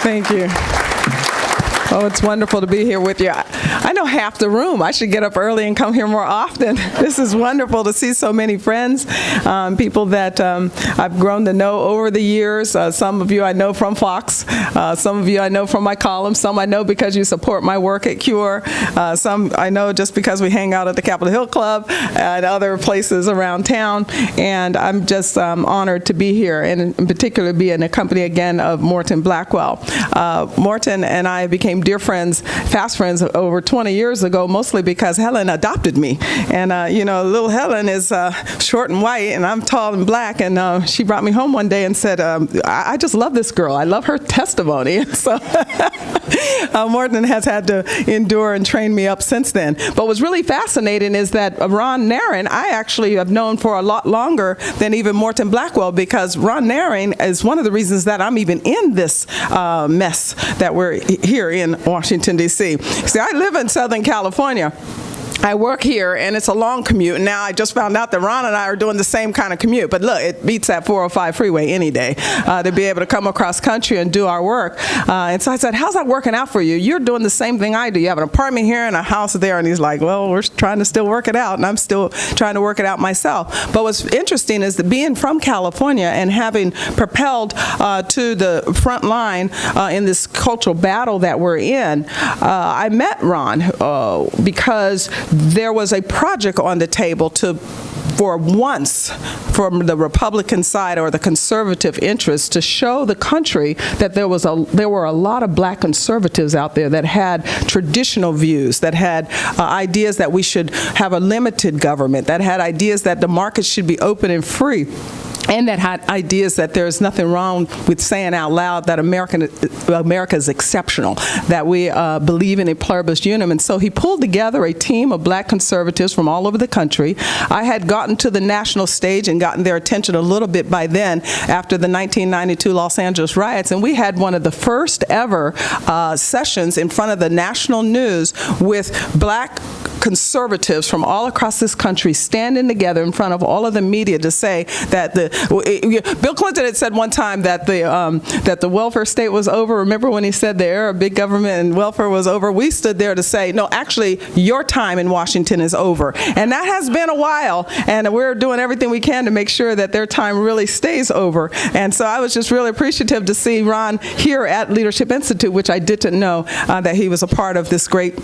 Thank you. Oh, it's wonderful to be here with you. I know half the room. I should get up early and come here more often. This is wonderful to see so many friends, people that I've grown to know over the years. Some of you I know from Fox. Some of you I know from my columns. Some I know because you support my work at CURE. Some I know just because we hang out at the Capitol Hill Club and other places around town. And I'm just honored to be here, and in particular be in the company again of Morton Blackwell. Morton and I became dear friends, fast friends, over 20 years ago, mostly because Helen adopted me. And, little Helen is short and white, and I'm tall and black, and she brought me home one day and said, I just love this girl. I love her testimony. So Morton has had to endure and train me up since then. But what's really fascinating is that Ron Nairn, I actually have known for a lot longer than even Morton Blackwell, because Ron Nairn is one of the reasons that I'm even in this mess that we're here in Washington, D.C. See, I live in Southern California. I work here, and it's a long commute. Now I just found out that Ron and I are doing the same kind of commute. But look, it beats that 405 freeway any day to be able to come across country and do our work. And so I said, how's that working out for you? You're doing the same thing I do. You have an apartment here and a house there. And he's like, well, we're trying to still work it out, and I'm still trying to work it out myself. But what's interesting is that being from California and having propelled to the front line in this cultural battle that we're in, I met Ron because there was a project on the table for once, from the Republican side or the conservative interest, to show the country that there were a lot of black conservatives out there that had traditional views, that had ideas that we should have a limited government, that had ideas that the market should be open and free, and that had ideas that there's nothing wrong with saying out loud that America is exceptional, that we believe in a pluribus unum. And so he pulled together a team of black conservatives from all over the country. I had gotten to the national stage and gotten their attention a little bit by then after the 1992 Los Angeles riots, and we had one of the first ever sessions in front of the national news with black conservatives from all across this country standing together in front of all of the media to say that Bill Clinton had said one time that the welfare state was over. Remember when he said the era of big government and welfare was over? We stood there to say, no, actually, your time in Washington is over. And that has been a while, and we're doing everything we can to make sure that their time really stays over. And so I was just really appreciative to see Ron here at Leadership Institute, which I didn't know that he was a part of this great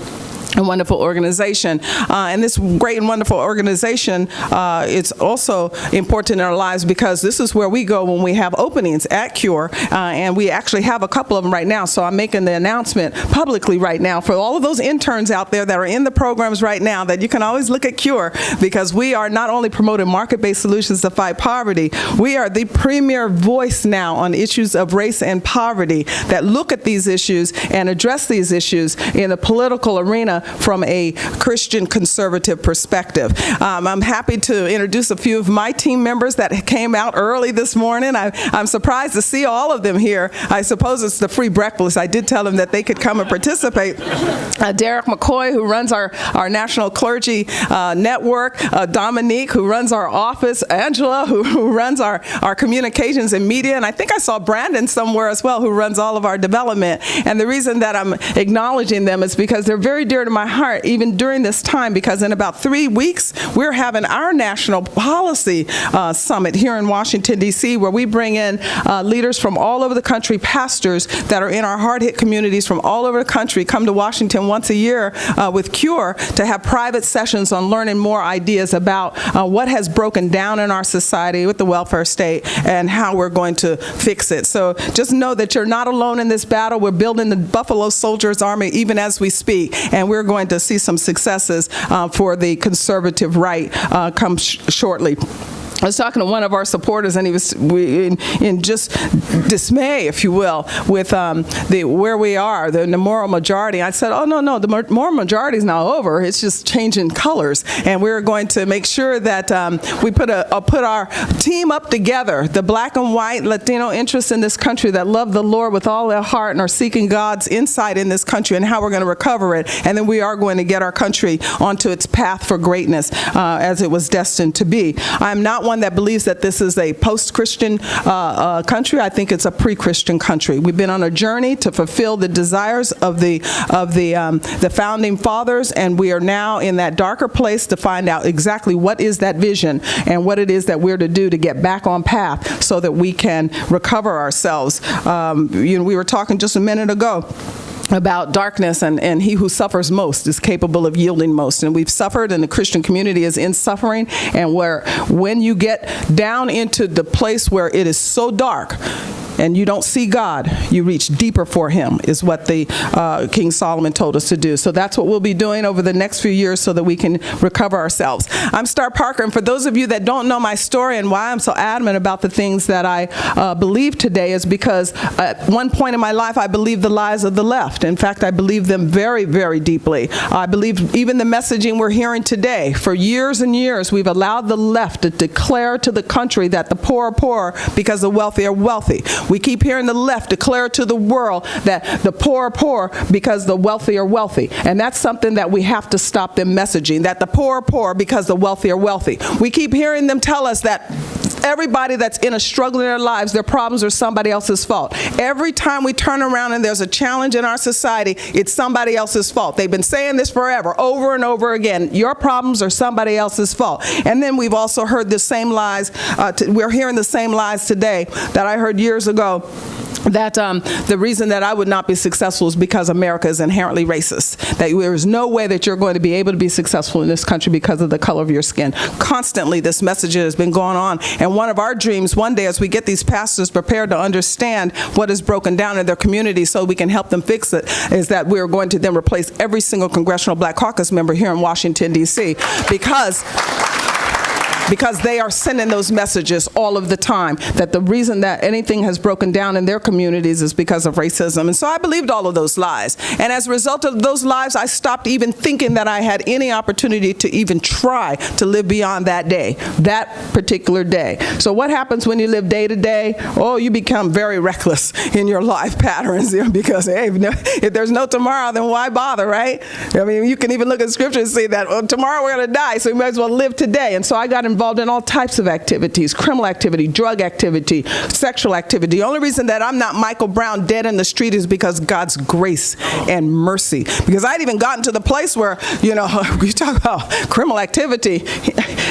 and wonderful organization. And this great and wonderful organization, it's also important in our lives because this is where we go when we have openings at CURE, and we actually have a couple of them right now. So I'm making the announcement publicly right now for all of those interns out there that are in the programs right now that you can always look at CURE, because we are not only promoting market-based solutions to fight poverty, we are the premier voice now on issues of race and poverty that look at these issues and address these issues in the political arena from a Christian conservative perspective. I'm happy to introduce a few of my team members that came out early this morning. I'm surprised to see all of them here. I suppose it's the free breakfast. I did tell them that they could come and participate. Derek McCoy, who runs our national clergy network, Dominique, who runs our office, Angela, who runs our communications and media, and I think I saw Brandon somewhere as well, who runs all of our development. And the reason that I'm acknowledging them is because they're very dear to my heart, even during this time, because in about 3 weeks, we're having our national policy summit here in Washington, D.C., where we bring in leaders from all over the country, pastors that are in our hard-hit communities from all over the country, come to Washington once a year with CURE to have private sessions on learning more ideas about what has broken down in our society with the welfare state and how we're going to fix it. So just know that you're not alone in this battle. We're building the Buffalo Soldiers Army even as we speak, and we're going to see some successes for the conservative right come shortly. I was talking to one of our supporters, and he was in just dismay, if you will, with where we are, the moral majority. I said, oh, no, the moral majority is now over. It's just changing colors, and we're going to make sure that we put our team up together, the black and white Latino interests in this country that love the Lord with all their heart and are seeking God's insight in this country and how we're going to recover it, and then we are going to get our country onto its path for greatness as it was destined to be. I'm not one one that believes that this is a post-Christian country. I think it's a pre-Christian country. We've been on a journey to fulfill the desires of the founding fathers, and we are now in that darker place to find out exactly what is that vision and what it is that we're to do to get back on path so that we can recover ourselves. We were talking just a minute ago about darkness, and he who suffers most is capable of yielding most. And we've suffered, and the Christian community is in suffering, and when you get down into the place where it is so dark and you don't see God, you reach deeper for him, is what the King Solomon told us to do. So that's what we'll be doing over the next few years so that we can recover ourselves. I'm Star Parker, and for those of you that don't know my story and why I'm so adamant about the things that I believe today is because at one point in my life I believed the lies of the left. In fact, I believe them very, very deeply. I believe even the messaging we're hearing today. For years and years, we've allowed the left to declare to the country that the poor are poor because the wealthy are wealthy. We keep hearing the left declare to the world that the poor are poor because the wealthy are wealthy. And that's something that we have to stop them messaging, that the poor are poor because the wealthy are wealthy. We keep hearing them tell us that everybody that's in a struggle in their lives, their problems are somebody else's fault. Every time we turn around and there's a challenge in our society, it's somebody else's fault. They've been saying this forever, over and over again. Your problems are somebody else's fault. And then we've also heard the same lies. We're hearing the same lies today that I heard years ago, that the reason that I would not be successful is because America is inherently racist, that there is no way that you're going to be able to be successful in this country because of the color of your skin. Constantly, this message has been going on, and one of our dreams one day as we get these pastors prepared to understand what is broken down in their community so we can help them fix it, is that we're going to then replace every single Congressional Black Caucus member here in Washington, D.C., because they are sending those messages all of the time, that the reason that anything has broken down in their communities is because of racism. And so I believed all of those lies. And as a result of those lies, I stopped even thinking that I had any opportunity to even try to live beyond that day, that particular day. So what happens when you live day to day? Oh, you become very reckless in your life patterns, because, hey, if there's no tomorrow, then why bother, right? I mean, you can even look at scripture and see that, well, tomorrow we're going to die, so we might as well live today. And so I got involved in all types of activities, criminal activity, drug activity, sexual activity. The only reason that I'm not Michael Brown dead in the street is because God's grace and mercy. Because I'd even gotten to the place where, you talk about criminal activity.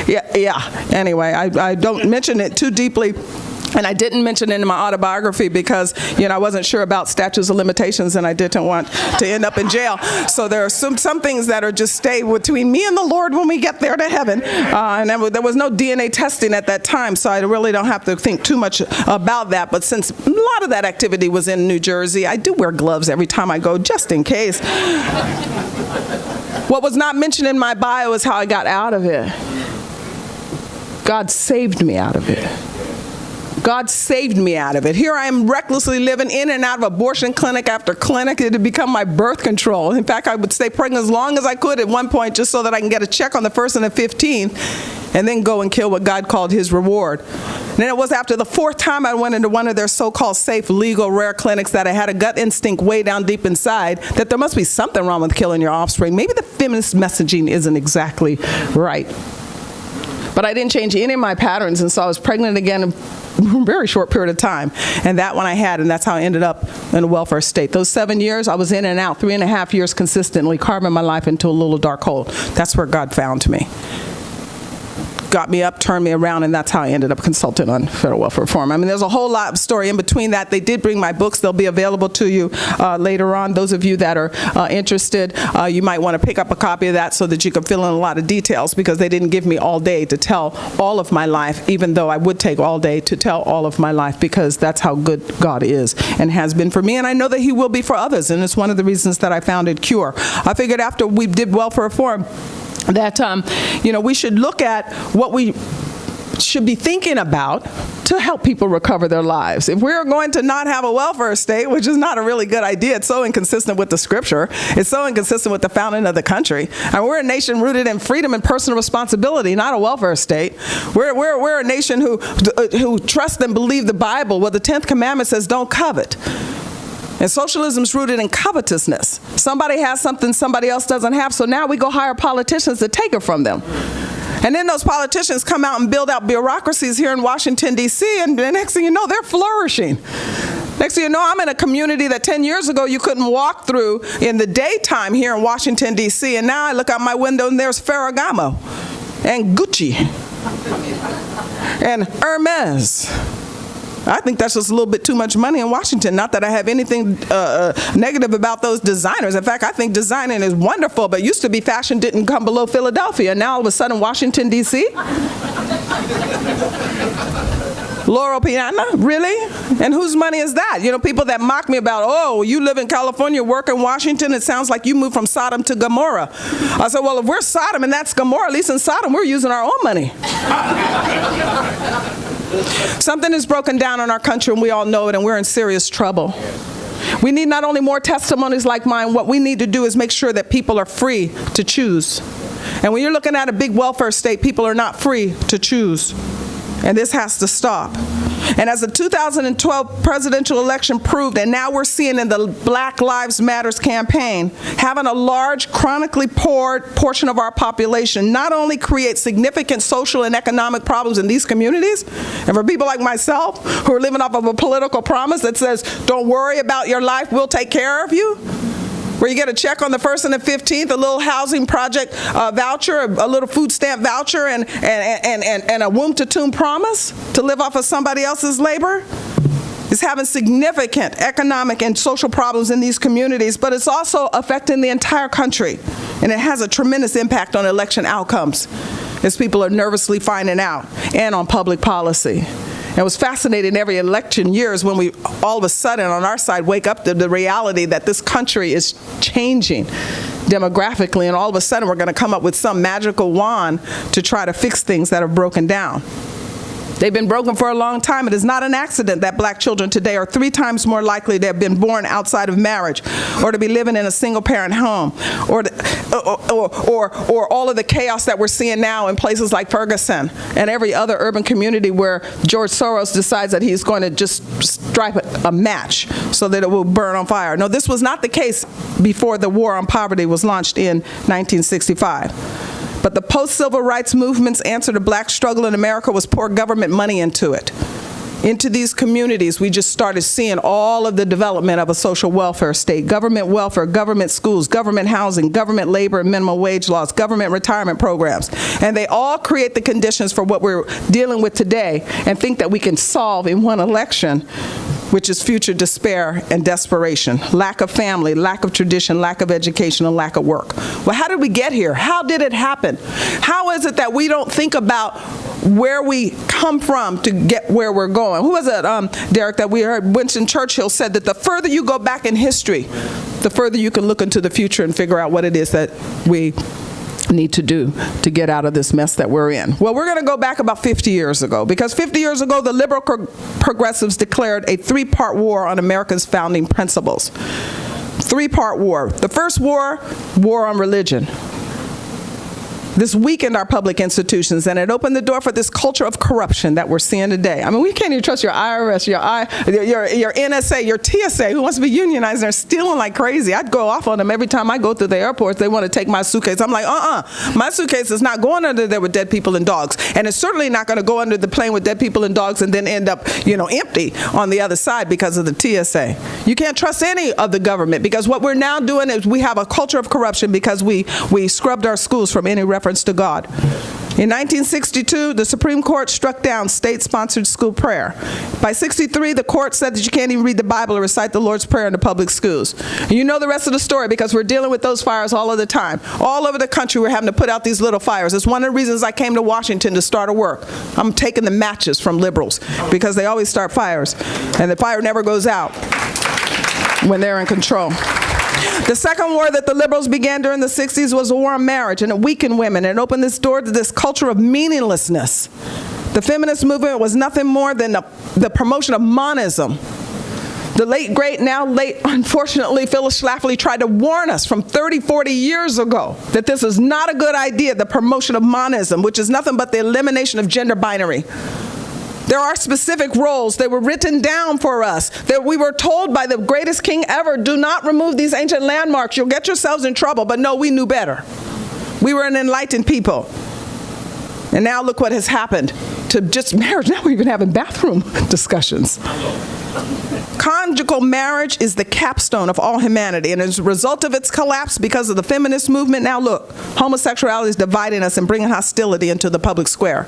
Yeah. Anyway, I don't mention it too deeply. And I didn't mention it in my autobiography because, I wasn't sure about statutes of limitations, and I didn't want to end up in jail. So there are some things that are just stay between me and the Lord when we get there to heaven. And there was no DNA testing at that time, so I really don't have to think too much about that. But since a lot of that activity was in New Jersey, I do wear gloves every time I go, just in case. What was not mentioned in my bio is how I got out of it. God saved me out of it. God saved me out of it. Here I am recklessly living in and out of abortion clinic after clinic. It had become my birth control. In fact, I would stay pregnant as long as I could at one point just so that I can get a check on the 1st and the 15th and then go and kill what God called his reward. And then it was after the 4th time I went into one of their so-called safe, legal, rare clinics that I had a gut instinct way down deep inside that there must be something wrong with killing your offspring. Maybe the feminist messaging isn't exactly right. But I didn't change any of my patterns, and so I was pregnant again in a very short period of time. And that one I had, and that's how I ended up in a welfare state. Those 7 years, I was in and out, 3.5 years consistently, carving my life into a little dark hole. That's where God found me. Got me up, turned me around, and that's how I ended up consulting on federal welfare reform. I mean, there's a whole lot of story in between that. They did bring my books. They'll be available to you later on. Those of you that are interested, you might want to pick up a copy of that so that you can fill in a lot of details, because they didn't give me all day to tell all of my life, even though I would take all day to tell all of my life, because that's how good God is and has been for me, and I know that he will be for others, and it's one of the reasons that I founded CURE. I figured after we did welfare reform, that, we should look at what we should be thinking about to help people recover their lives. If we're going to not have a welfare state, which is not a really good idea, it's so inconsistent with the scripture, it's so inconsistent with the founding of the country. And we're a nation rooted in freedom and personal responsibility, not a welfare state. We're a nation who trusts and believe the Bible. Well, the 10th commandment says don't covet. And socialism is rooted in covetousness. Somebody has something somebody else doesn't have, so now we go hire politicians to take it from them. And then those politicians come out and build out bureaucracies here in Washington, D.C., and the next thing you know, they're flourishing. Next thing you know, I'm in a community that 10 years ago you couldn't walk through in the daytime here in Washington, D.C., and now I look out my window and there's Ferragamo and Gucci and Hermes. I think that's just a little bit too much money in Washington. Not that I have anything negative about those designers. In fact, I think designing is wonderful, but used to be fashion didn't come below Philadelphia. Now all of a sudden Washington, D.C.? Laurel Piana, really? And whose money is that? You know, people that mock me about, oh, you live in California, work in Washington, it sounds like you moved from Sodom to Gomorrah. I said, well, if we're Sodom and that's Gomorrah, at least in Sodom, we're using our own money. Something is broken down in our country, and we all know it, and we're in serious trouble. We need not only more testimonies like mine, what we need to do is make sure that people are free to choose. And when you're looking at a big welfare state, people are not free to choose. And this has to stop. And as the 2012 presidential election proved, and now we're seeing in the Black Lives Matters campaign, having a large, chronically poor portion of our population not only creates significant social and economic problems in these communities, and for people like myself who are living off of a political promise that says, don't worry about your life, we'll take care of you, where you get a check on the 1st and the 15th, a little housing project voucher, a little food stamp voucher, and a womb to tomb promise to live off of somebody else's labor, is having significant economic and social problems in these communities, but it's also affecting the entire country. And it has a tremendous impact on election outcomes, as people are nervously finding out, and on public policy. It was fascinating every election years when we all of a sudden on our side wake up to the reality that this country is changing demographically, and all of a sudden we're going to come up with some magical wand to try to fix things that are broken down. They've been broken for a long time. It is not an accident that black children today are 3 times more likely to have been born outside of marriage, or to be living in a single-parent home, or all of the chaos that we're seeing now in places like Ferguson and every other urban community where George Soros decides that he's going to just strike a match so that it will burn on fire. No, this was not the case before the war on poverty was launched in 1965. But the post-civil rights movement's answer to black struggle in America was pour government money into it. Into these communities, we just started seeing all of the development of a social welfare state, government welfare, government schools, government housing, government labor and minimum wage laws, government retirement programs. And they all create the conditions for what we're dealing with today, and think that we can solve in one election, which is future despair and desperation, lack of family, lack of tradition, lack of education, and lack of work. Well, how did we get here? How did it happen? How is it that we don't think about where we come from to get where we're going? Who was it, Derek, that we heard? Winston Churchill said that the further you go back in history, the further you can look into the future and figure out what it is that we need to do to get out of this mess that we're in. Well, we're going to go back about 50 years ago, because 50 years ago, the liberal progressives declared a 3-part war on America's founding principles. 3-part war. The first war on religion. This weakened our public institutions, and it opened the door for this culture of corruption that we're seeing today. I mean, we can't even trust your IRS, your NSA, your TSA, who wants to be unionized. They're stealing like crazy. I'd go off on them every time I go through the airports. They want to take my suitcase. I'm like, my suitcase is not going under there with dead people and dogs, and it's certainly not going to go under the plane with dead people and dogs and then end up, empty on the other side because of the TSA. You can't trust any of the government, because what we're now doing is we have a culture of corruption because we scrubbed our schools from any reference to God. In 1962, the Supreme Court struck down state-sponsored school prayer. By 63, the court said that you can't even read the Bible or recite the Lord's Prayer in the public schools. And you know the rest of the story, because we're dealing with those fires all of the time. All over the country, we're having to put out these little fires. It's one of the reasons I came to Washington to start a work. I'm taking the matches from liberals, because they always start fires, and the fire never goes out when they're in control. The second war that the liberals began during the 60s was a war on marriage, and it weakened women and opened this door to this culture of meaninglessness. The feminist movement was nothing more than the promotion of monism. The late, great, now late, unfortunately, Phyllis Schlafly tried to warn us from 30, 40 years ago that this is not a good idea, the promotion of monism, which is nothing but the elimination of gender binary. There are specific roles. They were written down for us, that we were told by the greatest king ever, do not remove these ancient landmarks. You'll get yourselves in trouble. But no, we knew better. We were an enlightened people. And now look what has happened to just marriage. Now we're even having bathroom discussions. Conjugal marriage is the capstone of all humanity, and as a result of its collapse because of the feminist movement, now look, homosexuality is dividing us and bringing hostility into the public square.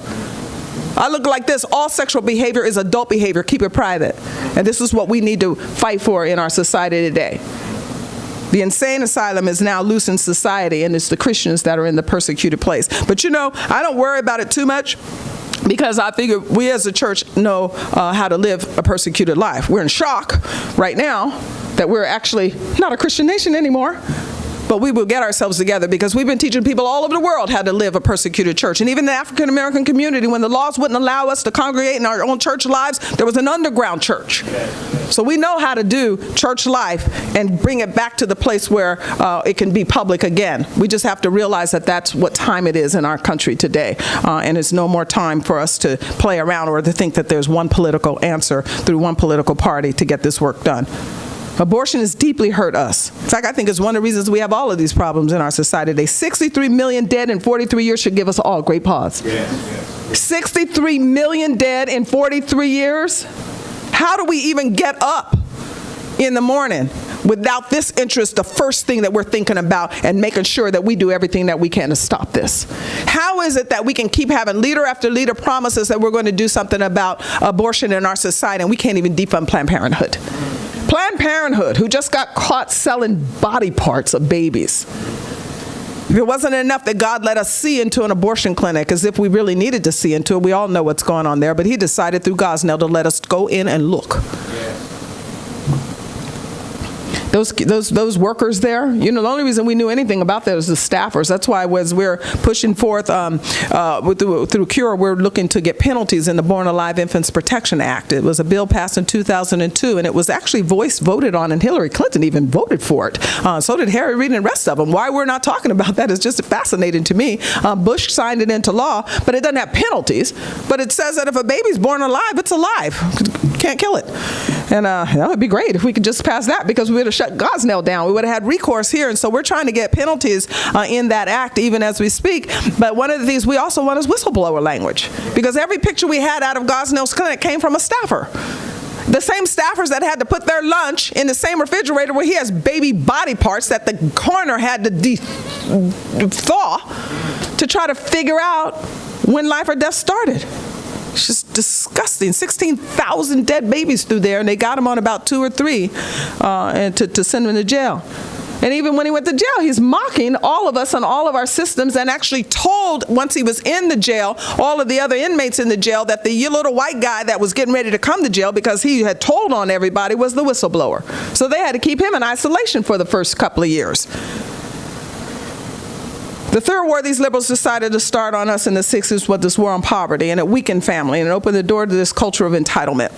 I look like this: all sexual behavior is adult behavior. Keep it private. And this is what we need to fight for in our society today. The insane asylum is now loose in society, and it's the Christians that are in the persecuted place. But you know, I don't worry about it too much, because I figure we as a church know how to live a persecuted life. We're in shock right now that we're actually not a Christian nation anymore. But we will get ourselves together, because we've been teaching people all over the world how to live a persecuted church. And even the African American community, when the laws wouldn't allow us to congregate in our own church lives, there was an underground church. So we know how to do church life and bring it back to the place where it can be public again. We just have to realize that that's what time it is in our country today. And it's no more time for us to play around or to think that there's one political answer through one political party to get this work done. Abortion has deeply hurt us. In fact, I think it's one of the reasons we have all of these problems in our society today. 63 million dead in 43 years should give us all great pause. 63 million dead in 43 years? How do we even get up in the morning without this interest, the first thing that we're thinking about, and making sure that we do everything that we can to stop this? How is it that we can keep having leader after leader promises that we're going to do something about abortion in our society, and we can't even defund Planned Parenthood? Planned Parenthood, who just got caught selling body parts of babies. If it wasn't enough that God let us see into an abortion clinic, as if we really needed to see into it, we all know what's going on there, but he decided through Gosnell to let us go in and look. Those workers there, you know, the only reason we knew anything about that is the staffers. That's why as we're pushing forth through CURE, we're looking to get penalties in the Born Alive Infants Protection Act. It was a bill passed in 2002, and it was actually voted on, and Hillary Clinton even voted for it. So did Harry Reid and the rest of them. Why we're not talking about that is just fascinating to me. Bush signed it into law, but it doesn't have penalties. But it says that if a baby's born alive, it's alive. Can't kill it. And that would be great if we could just pass that, because we would have shut Gosnell down. We would have had recourse here. And so we're trying to get penalties in that act even as we speak. But one of the things we also want is whistleblower language, because every picture we had out of Gosnell's clinic came from a staffer. The same staffers that had to put their lunch in the same refrigerator where he has baby body parts that the coroner had to thaw to try to figure out when life or death started. It's just disgusting. 16,000 dead babies through there, and they got him on about 2 or 3 and to send him to jail. And even when he went to jail, he's mocking all of us and all of our systems, and actually told, once he was in the jail, all of the other inmates in the jail that the little white guy that was getting ready to come to jail because he had told on everybody was the whistleblower. So they had to keep him in isolation for the first couple of years. The third war these liberals decided to start on us in the 60s was this war on poverty, and it weakened family, and it opened the door to this culture of entitlement.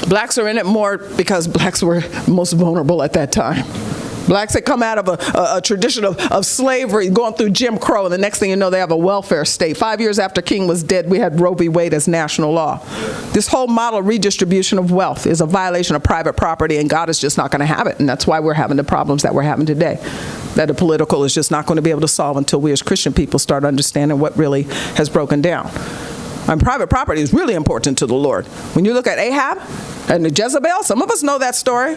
Blacks are in it more because blacks were most vulnerable at that time. Blacks had come out of a tradition of slavery, going through Jim Crow, and the next thing you know, they have a welfare state. 5 years after King was dead, we had Roe v. Wade as national law. This whole model of redistribution of wealth is a violation of private property, and God is just not going to have it. And that's why we're having the problems that we're having today, that the political is just not going to be able to solve until we as Christian people start understanding what really has broken down. And private property is really important to the Lord. When you look at Ahab and Jezebel, some of us know that story.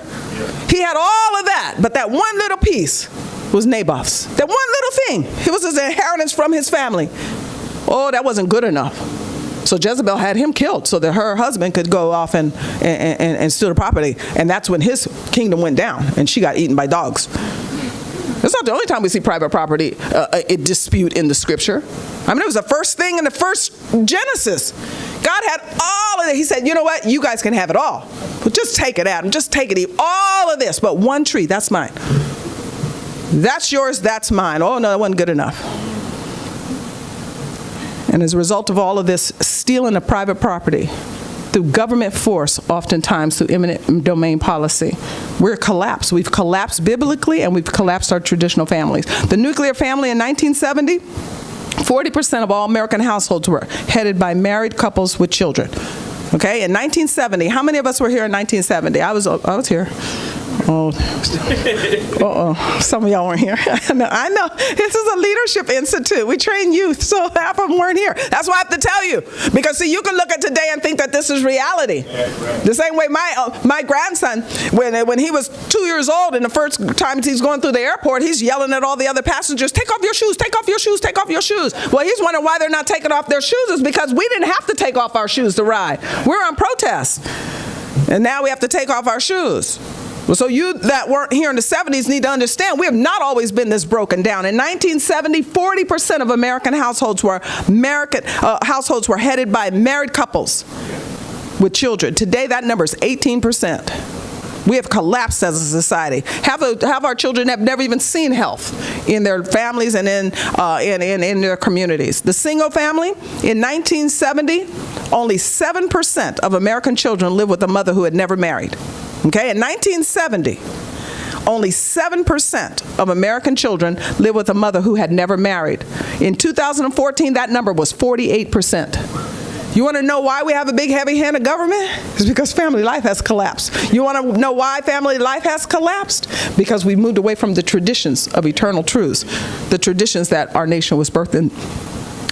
He had all of that, but that one little piece was Naboth's. That one little thing, it was his inheritance from his family. Oh, that wasn't good enough. So Jezebel had him killed so that her husband could go off and steal the property. And that's when his kingdom went down, and she got eaten by dogs. That's not the only time we see private property dispute in the scripture. I mean, it was the first thing in the first Genesis. God had all of it. He said, you know what? You guys can have it all. But just take it, Adam. Just take it. Eat all of this. But one tree, that's mine. That's yours, that's mine. Oh, no, that wasn't good enough. And as a result of all of this stealing of private property through government force, oftentimes through eminent domain policy, we're collapsed. We've collapsed biblically, and we've collapsed our traditional families. The nuclear family in 1970, 40% of all American households were headed by married couples with children. Okay, in 1970, how many of us were here in 1970? I was here. Oh, some of y'all weren't here. I know. This is a leadership institute. We train youth, so half of them weren't here. That's why I have to tell you. Because, see, you can look at today and think that this is reality. The same way my grandson, when he was 2 years old, and the first time he's going through the airport, he's yelling at all the other passengers, take off your shoes, take off your shoes, take off your shoes. Well, he's wondering why they're not taking off their shoes. Is because we didn't have to take off our shoes to ride. We're on protest. And now we have to take off our shoes. Well, so you that weren't here in the 70s need to understand we have not always been this broken down. In 1970, 40% of American households were headed by married couples with children. Today, that number is 18%. We have collapsed as a society. Half our children have never even seen health in their families and in their communities. The single family, in 1970, only 7% of American children lived with a mother who had never married. Okay, in 1970, only 7% of American children lived with a mother who had never married. In 2014, that number was 48%. You want to know why we have a big, heavy-handed government? It's because family life has collapsed. You want to know why family life has collapsed? Because we moved away from the traditions of eternal truths, the traditions that our nation was birthed in.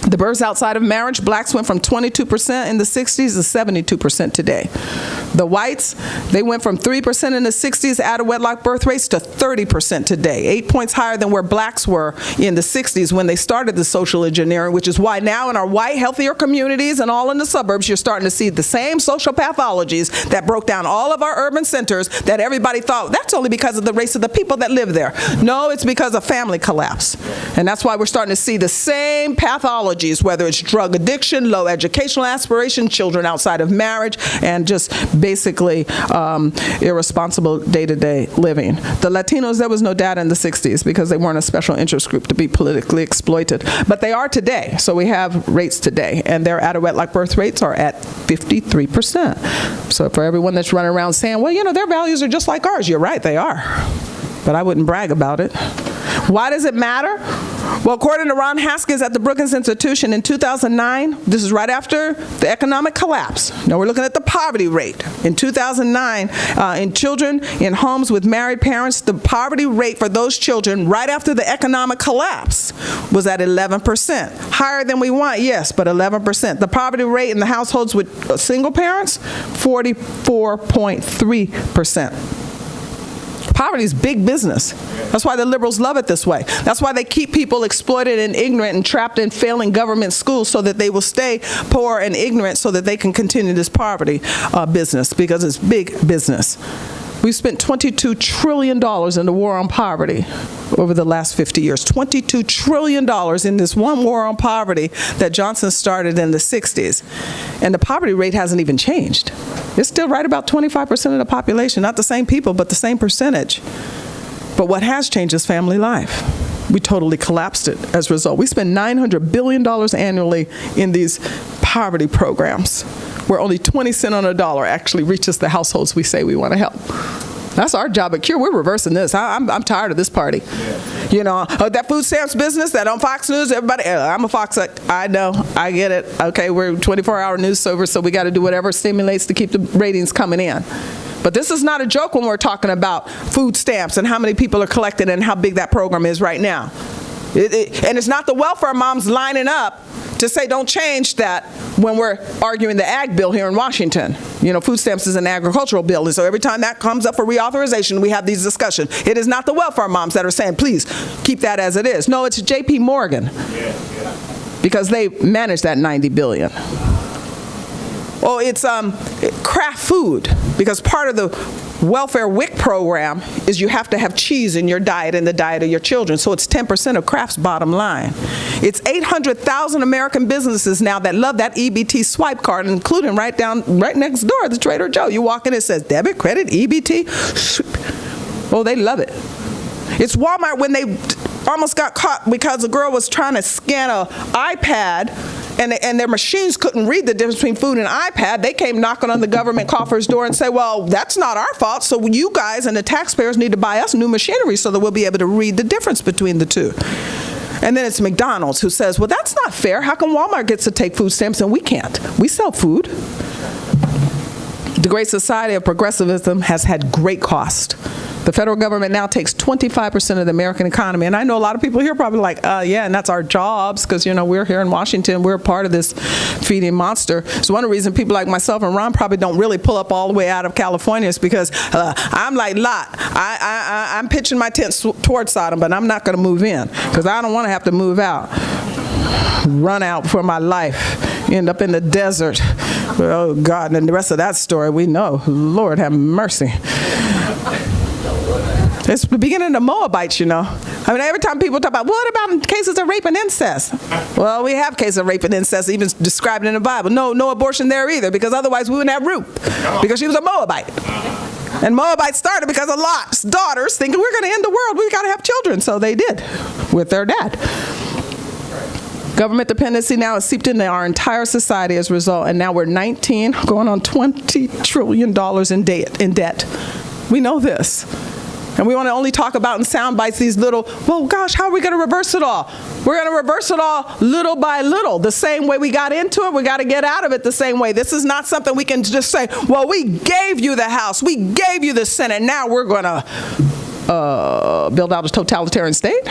The births outside of marriage, blacks went from 22% in the 60s to 72% today. The whites, they went from 3% in the 60s out-of-wedlock birth rates to 30% today, 8 points higher than where blacks were in the 60s when they started the social engineering, which is why now in our white, healthier communities and all in the suburbs, you're starting to see the same social pathologies that broke down all of our urban centers that everybody thought, that's only because of the race of the people that live there. No, it's because of family collapse. And that's why we're starting to see the same pathology, whether it's drug addiction, low educational aspiration, children outside of marriage, and just basically irresponsible day-to-day living. The Latinos, there was no data in the 60s because they weren't a special interest group to be politically exploited. But they are today, so we have rates today, and their out-of-wedlock birth rates are at 53%. So for everyone that's running around saying, well, you know, their values are just like ours, you're right, they are. But I wouldn't brag about it. Why does it matter? Well, according to Ron Haskins at the Brookings Institution in 2009, this is right after the economic collapse. Now we're looking at the poverty rate. In 2009, in children in homes with married parents, the poverty rate for those children right after the economic collapse was at 11%. Higher than we want, yes, but 11%. The poverty rate in the households with single parents, 44.3%. Poverty is big business. That's why the liberals love it this way. That's why they keep people exploited and ignorant and trapped in failing government schools so that they will stay poor and ignorant so that they can continue this poverty business, because it's big business. We've spent $22 trillion in the war on poverty over the last 50 years. $22 trillion in this one war on poverty that Johnson started in the 60s. And the poverty rate hasn't even changed. It's still right about 25% of the population, not the same people, but the same percentage. But what has changed is family life. We totally collapsed it as a result. We spend $900 billion annually in these poverty programs, where only 20 cents on a dollar actually reaches the households we say we want to help. That's our job at CURE. We're reversing this. I'm tired of this party. Yeah. You know, that food stamps business, that on Fox News, everybody, I'm a Fox, I know, I get it. Okay, we're 24-hour news server, so we got to do whatever stimulates to keep the ratings coming in. But this is not a joke when we're talking about food stamps and how many people are collected and how big that program is right now. And it's not the welfare moms lining up to say don't change that when we're arguing the ag bill here in Washington. You know, food stamps is an agricultural bill, and so every time that comes up for reauthorization, we have these discussions. It is not the welfare moms that are saying, please, keep that as it is. No, it's J.P. Morgan, because they manage that $90 billion. Oh, it's Kraft food, because part of the welfare WIC program is you have to have cheese in your diet and the diet of your children, so it's 10% of Kraft's bottom line. It's 800,000 American businesses now that love that EBT swipe card, including right next door, the Trader Joe. You walk in, it says debit, credit, EBT. Oh, they love it. It's Walmart when they almost got caught because a girl was trying to scan an iPad and their machines couldn't read the difference between food and iPad. They came knocking on the government coffer's door and say, well, that's not our fault, so you guys and the taxpayers need to buy us new machinery so that we'll be able to read the difference between the two. And then it's McDonald's who says, well, that's not fair. How come Walmart gets to take food stamps and we can't? We sell food. The Great Society of Progressivism has had great cost. The federal government now takes 25% of the American economy. And I know a lot of people here probably like, yeah, and that's our jobs, because, you know, we're here in Washington. We're part of this feeding monster. So one of the reasons people like myself and Ron probably don't really pull up all the way out of California is because I'm like Lot. I'm pitching my tent towards Sodom, but I'm not going to move in because I don't want to have to move out. Run out for my life, end up in the desert. Oh, God, and then the rest of that story we know. Lord have mercy. It's the beginning of the Moabites, you know. I mean, every time people talk about, what about cases of rape and incest? Well, we have cases of rape and incest even described in the Bible. No abortion there either, because otherwise we wouldn't have Ruth, because she was a Moabite. And Moabite started because of Lot's daughters thinking, we're going to end the world, we've got to have children. So they did, with their dad. Government dependency now is seeped into our entire society as a result, and now we're 19, going on $20 trillion in debt. We know this. And we want to only talk about in sound bites these little, well, gosh, how are we going to reverse it all? We're going to reverse it all little by little. The same way we got into it, we got to get out of it the same way. This is not something we can just say, well, we gave you the House, we gave you the Senate, now we're going to build out a totalitarian state.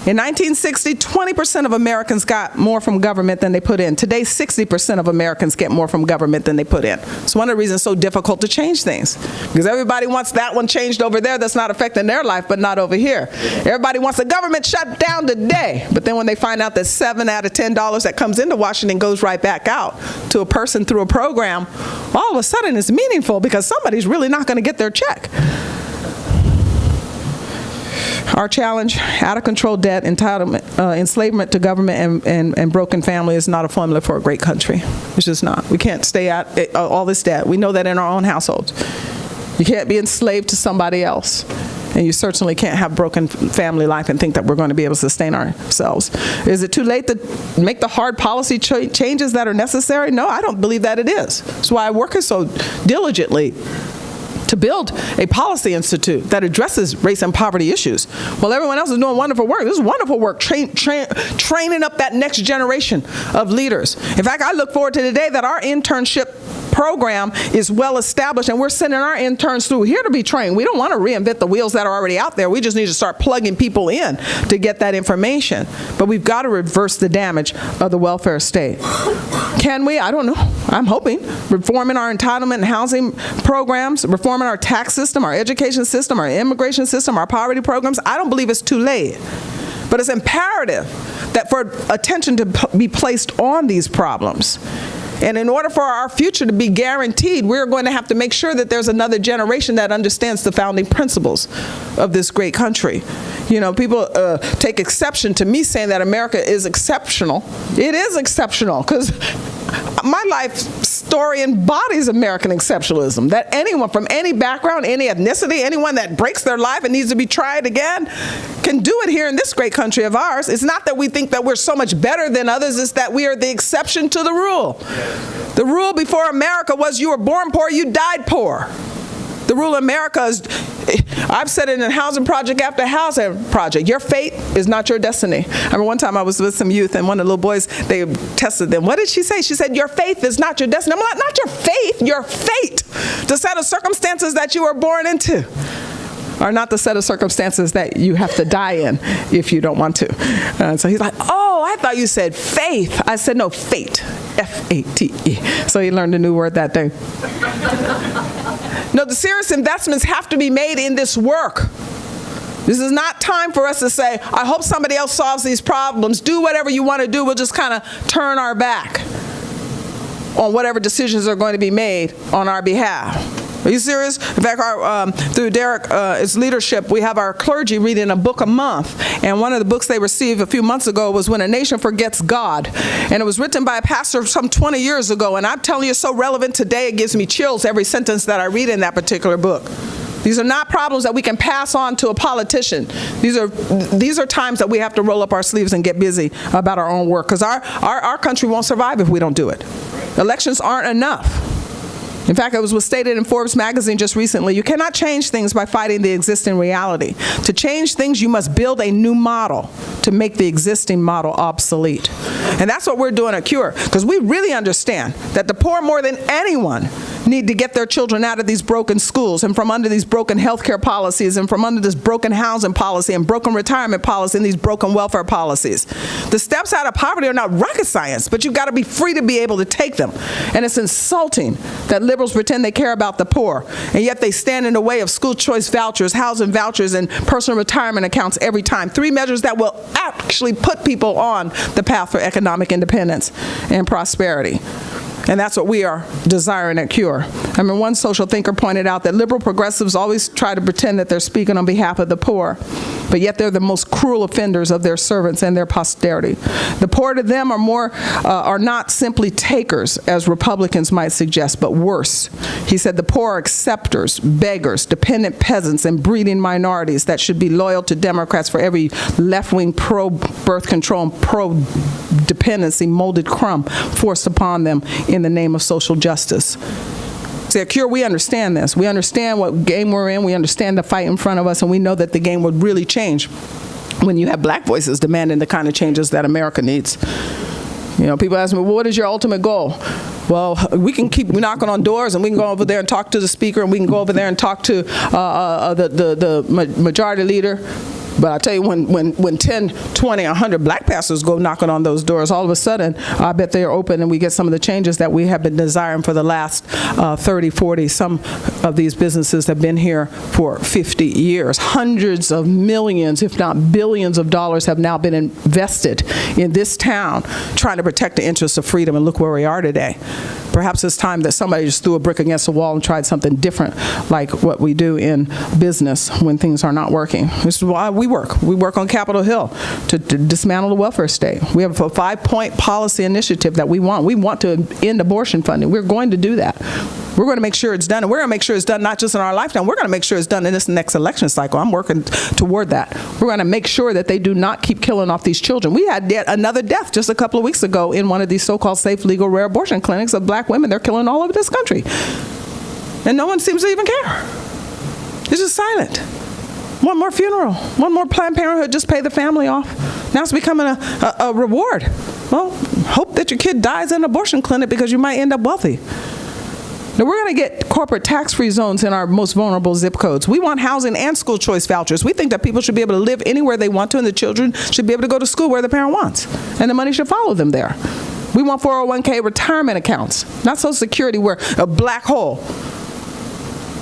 In 1960, 20% of Americans got more from government than they put in. Today, 60% of Americans get more from government than they put in. It's one of the reasons it's so difficult to change things. Because everybody wants that one changed over there that's not affecting their life, but not over here. Everybody wants the government shut down today. But then when they find out that 7 out of $10 that comes into Washington goes right back out to a person through a program, all of a sudden it's meaningful because somebody's really not going to get their check. Our challenge, out-of-control debt, entitlement, enslavement to government, and broken family is not a formula for a great country. It's just not. We can't stay at all this debt. We know that in our own households. You can't be enslaved to somebody else. And you certainly can't have broken family life and think that we're going to be able to sustain ourselves. Is it too late to make the hard policy changes that are necessary? No, I don't believe that it is. That's why I work so diligently to build a policy institute that addresses race and poverty issues. While everyone else is doing wonderful work, this is wonderful work, training up that next generation of leaders. In fact, I look forward to the day that our internship program is well established and we're sending our interns through here to be trained. We don't want to reinvent the wheels that are already out there. We just need to start plugging people in to get that information. But we've got to reverse the damage of the welfare state. Can we? I don't know. I'm hoping. Reforming our entitlement and housing programs, reforming our tax system, our education system, our immigration system, our poverty programs. I don't believe it's too late. But it's imperative that for attention to be placed on these problems. And in order for our future to be guaranteed, we're going to have to make sure that there's another generation that understands the founding principles of this great country. You know, people take exception to me saying that America is exceptional. It is exceptional because my life story embodies American exceptionalism, that anyone from any background, any ethnicity, anyone that breaks their life and needs to be tried again can do it here in this great country of ours. It's not that we think that we're so much better than others, it's that we are the exception to the rule. The rule before America was you were born poor, you died poor. The rule in America is, I've said it in housing project after housing project, your fate is not your destiny. I remember one time I was with some youth and one of the little boys, they tested them. What did she say? She said, your faith is not your destiny. I'm like, not your faith, your fate. The set of circumstances that you were born into are not the set of circumstances that you have to die in if you don't want to. So he's like, oh, I thought you said faith. I said, no, fate, F-A-T-E. So he learned a new word that day. No, the serious investments have to be made in this work. This is not time for us to say, I hope somebody else solves these problems. Do whatever you want to do. We'll just kind of turn our back on whatever decisions are going to be made on our behalf. Are you serious? In fact, through Derek's leadership, we have our clergy reading a book a month. And one of the books they received a few months ago was When a Nation Forgets God. And it was written by a pastor some 20 years ago. And I'm telling you, it's so relevant today, it gives me chills every sentence that I read in that particular book. These are not problems that we can pass on to a politician. These are times that we have to roll up our sleeves and get busy about our own work. Because our country won't survive if we don't do it. Elections aren't enough. In fact, it was stated in Forbes magazine just recently, you cannot change things by fighting the existing reality. To change things, you must build a new model to make the existing model obsolete. And that's what we're doing at CURE, because we really understand that the poor more than anyone need to get their children out of these broken schools and from under these broken healthcare policies and from under this broken housing policy and broken retirement policy and these broken welfare policies. The steps out of poverty are not rocket science, but you've got to be free to be able to take them. And it's insulting that liberals pretend they care about the poor, and yet they stand in the way of school choice vouchers, housing vouchers, and personal retirement accounts every time. 3 measures that will actually put people on the path for economic independence and prosperity. And that's what we are desiring at CURE. I mean, one social thinker pointed out that liberal progressives always try to pretend that they're speaking on behalf of the poor, but yet they're the most cruel offenders of their servants and their posterity. The poor to them are not simply takers, as Republicans might suggest, but worse. He said the poor are acceptors, beggars, dependent peasants, and breeding minorities that should be loyal to Democrats for every left-wing pro-birth control and pro-dependency molded crumb forced upon them in the name of social justice. See, at CURE, we understand this. We understand what game we're in. We understand the fight in front of us, and we know that the game would really change when you have black voices demanding the kind of changes that America needs. You know, people ask me, well, what is your ultimate goal? Well, we can keep knocking on doors, and we can go over there and talk to the speaker, and we can go over there and talk to the majority leader. But I tell you, when 10, 20, 100 black pastors go knocking on those doors, all of a sudden, I bet they are open and we get some of the changes that we have been desiring for the last 30, 40. Some of these businesses have been here for 50 years. Hundreds of millions, if not billions of dollars have now been invested in this town trying to protect the interests of freedom, and look where we are today. Perhaps it's time that somebody just threw a brick against the wall and tried something different, like what we do in business when things are not working. This is why we work. We work on Capitol Hill to dismantle the welfare state. We have a 5-point policy initiative that we want. We want to end abortion funding. We're going to do that. We're going to make sure it's done, and we're going to make sure it's done not just in our lifetime. We're going to make sure it's done in this next election cycle. I'm working toward that. We're going to make sure that they do not keep killing off these children. We had yet another death just a couple of weeks ago in one of these so-called safe, legal, rare abortion clinics of black women. They're killing all over this country. And no one seems to even care. It's just silent. One more funeral, one more Planned Parenthood, just pay the family off. Now it's becoming a reward. Well, hope that your kid dies in an abortion clinic because you might end up wealthy. Now, we're going to get corporate tax-free zones in our most vulnerable zip codes. We want housing and school choice vouchers. We think that people should be able to live anywhere they want to, and the children should be able to go to school where the parent wants, and the money should follow them there. We want 401k retirement accounts, not Social Security, where a black hole,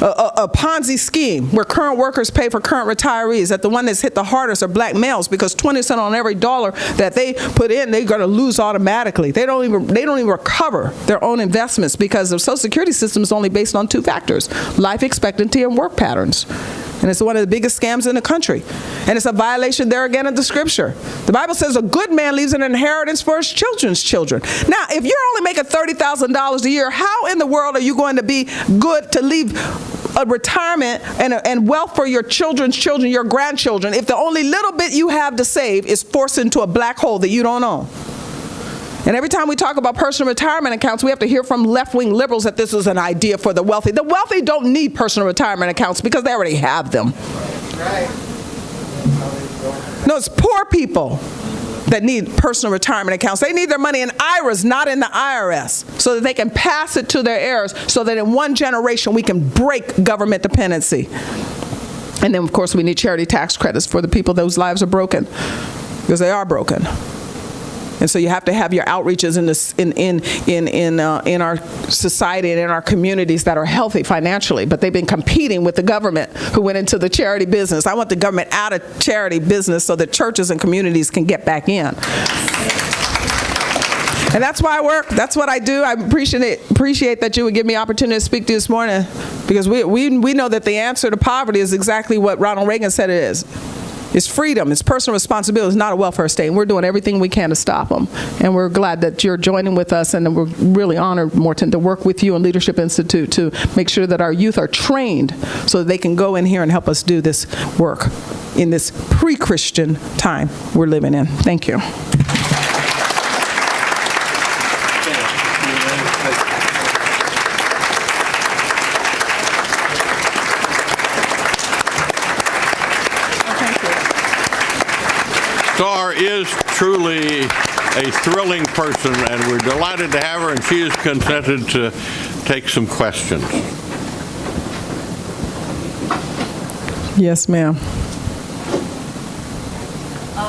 a Ponzi scheme where current workers pay for current retirees, that the one that's hit the hardest are black males, because 20 cents on every dollar that they put in, they're going to lose automatically. They don't even recover their own investments, because the Social Security system is only based on 2 factors: life expectancy and work patterns. And it's one of the biggest scams in the country. And it's a violation there again of the scripture. The Bible says a good man leaves an inheritance for his children's children. Now, if you're only making $30,000 a year, how in the world are you going to be good to leave a retirement and wealth for your children's children, your grandchildren, if the only little bit you have to save is forced into a black hole that you don't own? And every time we talk about personal retirement accounts, we have to hear from left-wing liberals that this is an idea for the wealthy. The wealthy don't need personal retirement accounts because they already have them. Right. No, it's poor people that need personal retirement accounts. They need their money in IRAs, not in the IRS, so that they can pass it to their heirs, so that in one generation we can break government dependency. And then, of course, we need charity tax credits for the people whose lives are broken, because they are broken. And so you have to have your outreaches in our society and in our communities that are healthy financially, but they've been competing with the government, who went into the charity business. I want the government out of charity business so that churches and communities can get back in. And that's why I work. That's what I do. I appreciate that you would give me opportunity to speak to you this morning, because we know that the answer to poverty is exactly what Ronald Reagan said it is. It's freedom, it's personal responsibility, it's not a welfare state. And we're doing everything we can to stop them. And we're glad that you're joining with us, and we're really honored, Morton, to work with you and Leadership Institute to make sure that our youth are trained so that they can go in here and help us do this work in this pre-Christian time we're living in. Thank you. Star is truly a thrilling person, and we're delighted to have her, and she has consented to take some questions. Yes, ma'am.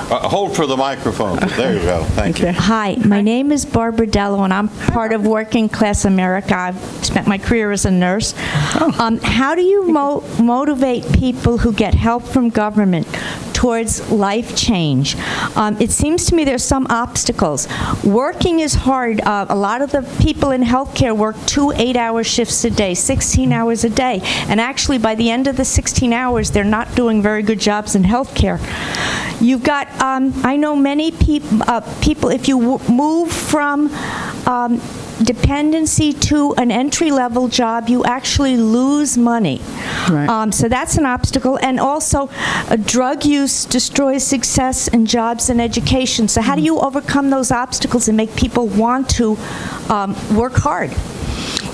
Hold for the microphone. There you go. Thank you. Hi, my name is Barbara Dello, and I'm part of Working Class America. I've spent my career as a nurse. How do you motivate people who get help from government towards life change? It seems to me there's some obstacles. Working is hard. A lot of the people in healthcare work 2 8-hour shifts a day, 16 hours a day, and actually by the end of the 16 hours, they're not doing very good jobs in healthcare. You've got, I know many people, if you move from dependency to an entry-level job, you actually lose money. Right. So that's an obstacle. And also, drug use destroys success in jobs and education. So how do you overcome those obstacles and make people want to work hard?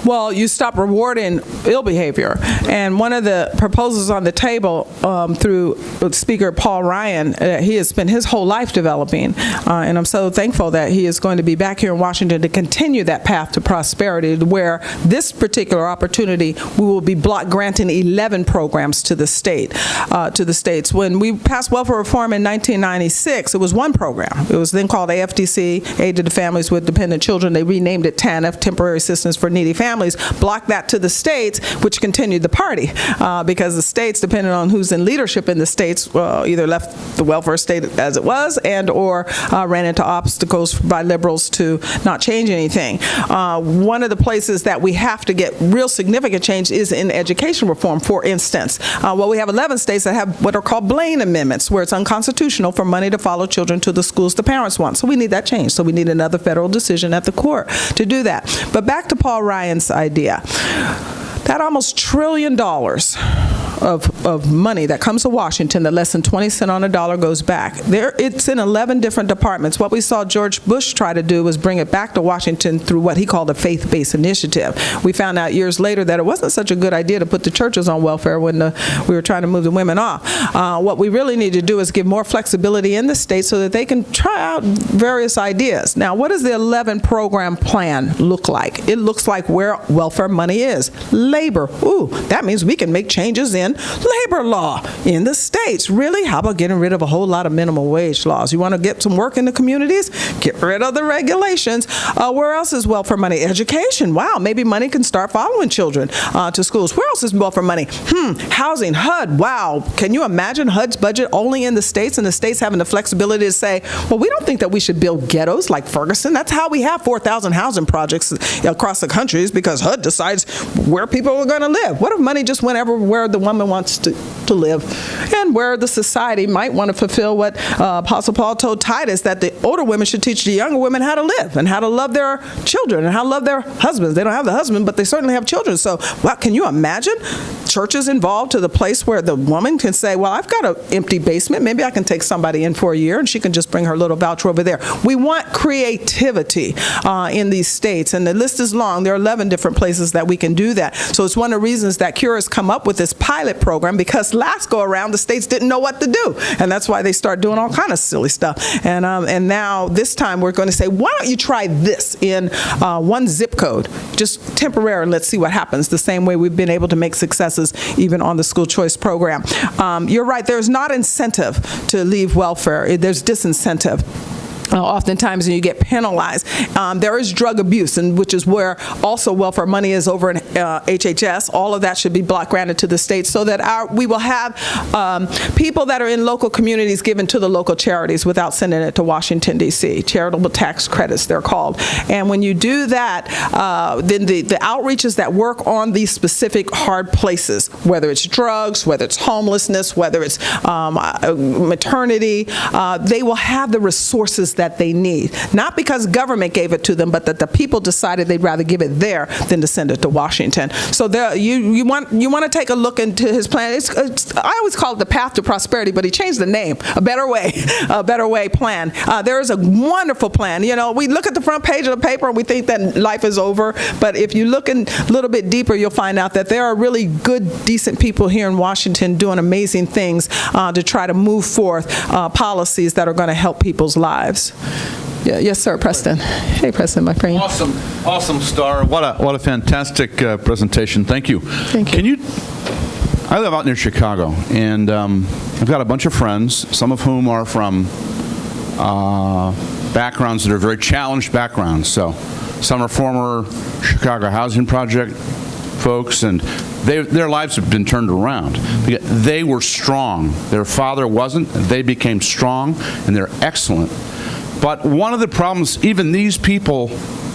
Well, you stop rewarding ill behavior. And one of the proposals on the table through Speaker Paul Ryan, he has spent his whole life developing, and I'm so thankful that he is going to be back here in Washington to continue that path to prosperity, where this particular opportunity, we will be block granting 11 programs to the state, to the states. When we passed welfare reform in 1996, it was one program. It was then called AFDC, Aid to the Families with Dependent Children. They renamed it TANF, Temporary Assistance for Needy Families. Blocked that to the states, which continued the party, because the states, depending on who's in leadership in the states, either left the welfare state as it was and or ran into obstacles by liberals to not change anything. One of the places that we have to get real significant change is in education reform, for instance. Well, we have 11 states that have what are called Blaine amendments, where it's unconstitutional for money to follow children to the schools the parents want. So we need that change. So we need another federal decision at the court to do that. But back to Paul Ryan's idea. That almost $1 trillion of money that comes to Washington, that less than 20 cents on a dollar goes back. It's in 11 different departments. What we saw George Bush try to do was bring it back to Washington through what he called a faith-based initiative. We found out years later that it wasn't such a good idea to put the churches on welfare when we were trying to move the women off. What we really need to do is give more flexibility in the states so that they can try out various ideas. Now, what does the 11 program plan look like? It looks like where welfare money is. Labor. Ooh, that means we can make changes in labor law in the states. Really? How about getting rid of a whole lot of minimum wage laws? You want to get some work in the communities? Get rid of the regulations. Where else is welfare money? Education. Wow, maybe money can start following children to schools. Where else is welfare money? Housing. HUD. Wow. Can you imagine HUD's budget only in the states, and the states having the flexibility to say, well, we don't think that we should build ghettos like Ferguson. That's how we have 4,000 housing projects across the country, is because HUD decides where people are going to live. What if money just went everywhere the woman wants to live, and where the society might want to fulfill what Apostle Paul told Titus, that the older women should teach the younger women how to live and how to love their children and how to love their husbands. They don't have the husband, but they certainly have children. So, well, can you imagine churches involved to the place where the woman can say, well, I've got an empty basement. Maybe I can take somebody in for a year and she can just bring her little voucher over there. We want creativity in these states, and the list is long. There are 11 different places that we can do that. So it's one of the reasons that CURE has come up with this pilot program, because last go around the states didn't know what to do, and that's why they start doing all kind of silly stuff. And now this time we're going to say, why don't you try this in one zip code, just temporary, and let's see what happens. The same way we've been able to make successes even on the school choice program. You're right, there's not incentive to leave welfare. There's disincentive. Oftentimes you get penalized. There is drug abuse, and which is where also welfare money is over in HHS. All of that should be block granted to the states, so that we will have people that are in local communities given to the local charities without sending it to Washington, D.C. Charitable tax credits, they're called. And when you do that, then the outreaches that work on these specific hard places, whether it's drugs, whether it's homelessness, whether it's maternity, they will have the resources that they need. Not because government gave it to them, but that the people decided they'd rather give it there than to send it to Washington. So there, you want to take a look into his plan. I always call it the path to prosperity, but he changed the name. A better way plan. There is a wonderful plan. You know, we look at the front page of the paper and we think that life is over, but if you look a little bit deeper, you'll find out that there are really good, decent people here in Washington doing amazing things to try to move forth policies that are going to help people's lives. Yeah, yes, sir, Preston. Hey, Preston, my friend. Awesome, Star. What a fantastic presentation. Thank you. Thank you. I live out near Chicago, and I've got a bunch of friends, some of whom are from backgrounds that are very challenged backgrounds. So some are former Chicago Housing Project folks, and their lives have been turned around. They were strong. Their father wasn't. They became strong, and they're excellent. But one of the problems even these people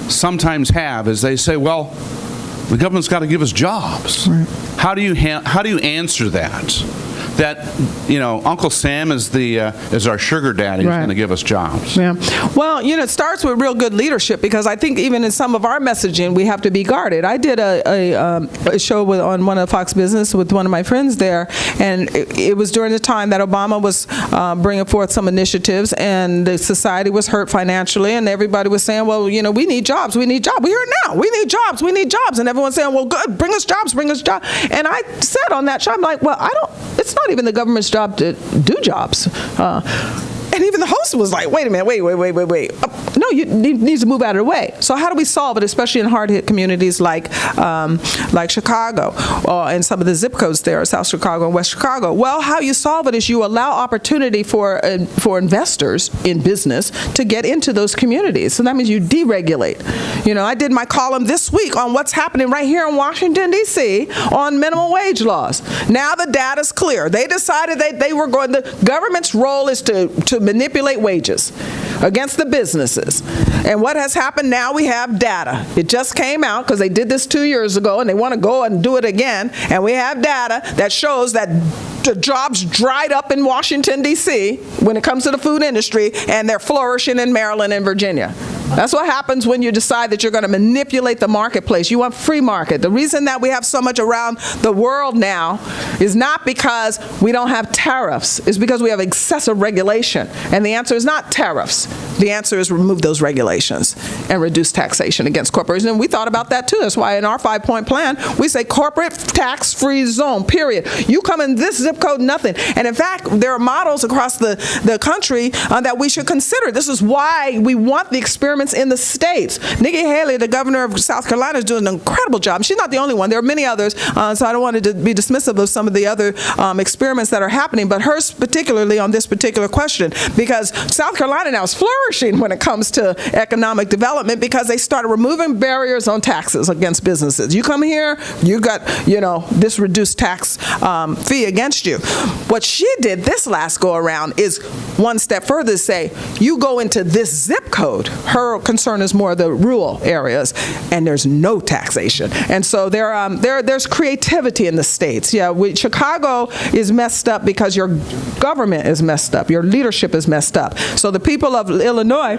sometimes have is they say, well, the government's got to give us jobs. Right. How do you answer that? That, you know, Uncle Sam is our sugar daddy who's going to give us jobs. Yeah. Well, you know, it starts with real good leadership, because I think even in some of our messaging, we have to be guarded. I did a show on one of Fox Business with one of my friends there, and it was during the time that Obama was bringing forth some initiatives, and the society was hurt financially, and everybody was saying, well, you know, we need jobs, we need jobs. We're here now. We need jobs, we need jobs. And everyone's saying, well, good, bring us jobs, bring us jobs. And I said on that show, I'm like, well, it's not even the government's job to do jobs. And even the host was like, wait a minute, wait. No, you need to move out of the way. So how do we solve it, especially in hard-hit communities like Chicago and some of the zip codes there, South Chicago and West Chicago? Well, how you solve it is you allow opportunity for investors in business to get into those communities. So that means you deregulate. You know, I did my column this week on what's happening right here in Washington, D.C. on minimum wage laws. Now the data's clear. They decided the government's role is to manipulate wages against the businesses. And what has happened now, we have data. It just came out because they did this 2 years ago and they want to go and do it again. And we have data that shows that the jobs dried up in Washington, D.C. when it comes to the food industry, and they're flourishing in Maryland and Virginia. That's what happens when you decide that you're going to manipulate the marketplace. You want free market. The reason that we have so much around the world now is not because we don't have tariffs. It's because we have excessive regulation. And the answer is not tariffs. The answer is remove those regulations and reduce taxation against corporations. And we thought about that too. That's why in our 5-point plan, we say corporate tax-free zone, period. You come in this zip code, nothing. And in fact, there are models across the country that we should consider. This is why we want the experiment in the states. Nikki Haley, the governor of South Carolina, is doing an incredible job. She's not the only one. There are many others, so I don't want to be dismissive of some of the other experiments that are happening, but hers particularly on this particular question, because South Carolina now is flourishing when it comes to economic development because they started removing barriers on taxes against businesses. You come here, you got, you know, this reduced tax fee against you. What she did this last go around is one step further to say, you go into this zip code. Her concern is more the rural areas, and there's no taxation. And so there's creativity in the states. Yeah, Chicago is messed up because your government is messed up. Your leadership is messed up. So the people of Illinois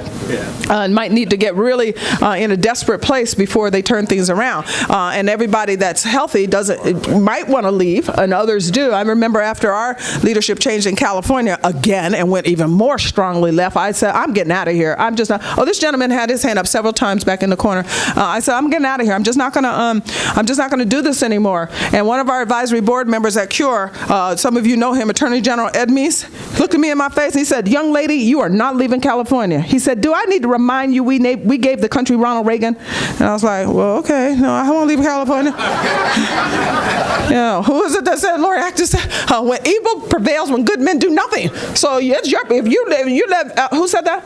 might need to get really in a desperate place before they turn things around. And everybody that's healthy might want to leave, and others do. I remember after our leadership changed in California again and went even more strongly left, I said, I'm getting out of here. I'm just not. Oh, this gentleman had his hand up several times back in the corner. I said, I'm getting out of here. I'm just not going to do this anymore. And one of our advisory board members at CURE, some of you know him, Attorney General Ed Meese, looked at me in my face and he said, young lady, you are not leaving California. He said, do I need to remind you we gave the country Ronald Reagan? And I was like, well, okay, no, I won't leave California. You know, who is it that said, Lori Act just said, when evil prevails, when good men do nothing. So if you live, who said that?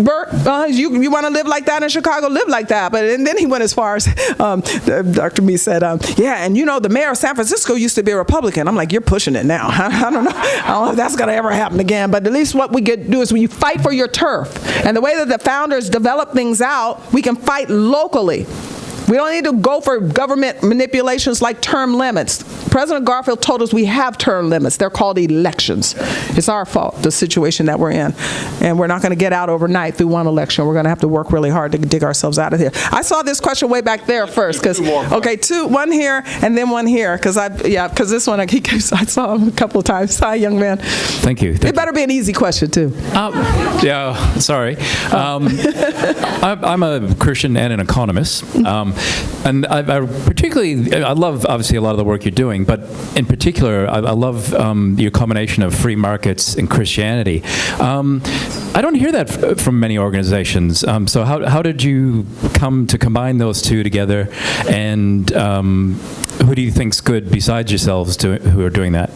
Bert, you want to live like that in Chicago, live like that. But and then he went as far as Dr. Meese said, yeah, and you know, the mayor of San Francisco used to be a Republican. I'm like, you're pushing it now. I don't know if that's going to ever happen again. But at least what we get do is when you fight for your turf. And the way that the founders develop things out, we can fight locally. We don't need to go for government manipulations like term limits. President Garfield told us we have term limits. They're called elections. It's our fault, the situation that we're in. And we're not going to get out overnight through one election. We're going to have to work really hard to dig ourselves out of here. I saw this question way back there first. One here and then one here. Because this one, I saw him a couple of times. Hi, young man. Thank you. It better be an easy question, too. Yeah, sorry. I'm a Christian and an economist. And I love, obviously, a lot of the work you're doing, but in particular, I love your combination of free markets and Christianity. I don't hear that from many organizations. So how did you come to combine those two together? And who do you think's good besides yourselves who are doing that?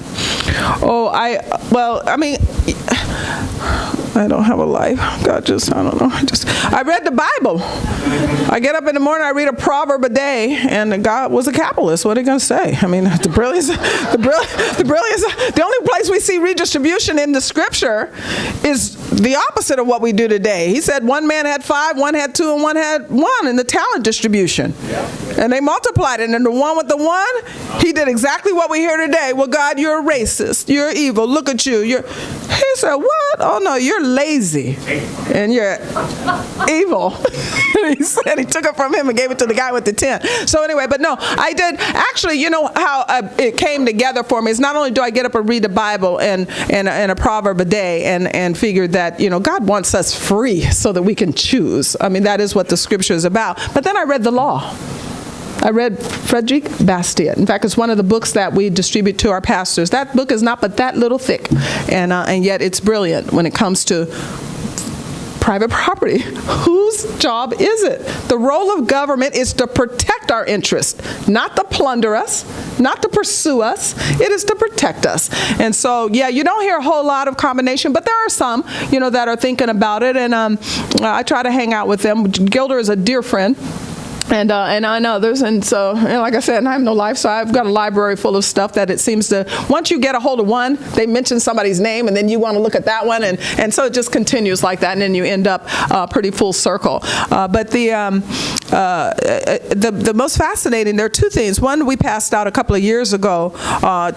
I don't have a life. God, I read the Bible. I get up in the morning, I read a proverb a day, and God was a capitalist. What are you going to say? I mean, the only place we see redistribution in the scripture is the opposite of what we do today. He said one man had 5, one had 2, and one had 1 in the talent distribution. And they multiplied it. And the one with the 1, he did exactly what we hear today. Well, God, you're a racist. You're evil. Look at you. He said, what? Oh, no, you're lazy. And you're evil. He said he took it from him and gave it to the guy with the 10. So anyway, but no, I did. Actually, you know how it came together for me is not only do I get up and read the Bible and a proverb a day and figure that, God wants us free so that we can choose. I mean, that is what the scripture is about. But then I read the law. I read Frederick Bastiat. In fact, it's one of the books that we distribute to our pastors. That book is not but that little thick, and yet it's brilliant when it comes to private property. Whose job is it? The role of government is to protect our interests, not to plunder us, not to pursue us. It is to protect us. And so, yeah, you don't hear a whole lot of combination, but there are some, that are thinking about it, and I try to hang out with them. Gilder is a dear friend. And others, and so, like I said, I have no life, so I've got a library full of stuff that it seems to, once you get a hold of one, they mention somebody's name, and then you want to look at that one, and so it just continues like that, and then you end up pretty full circle. But the most fascinating, there are 2 things. One, we passed out a couple of years ago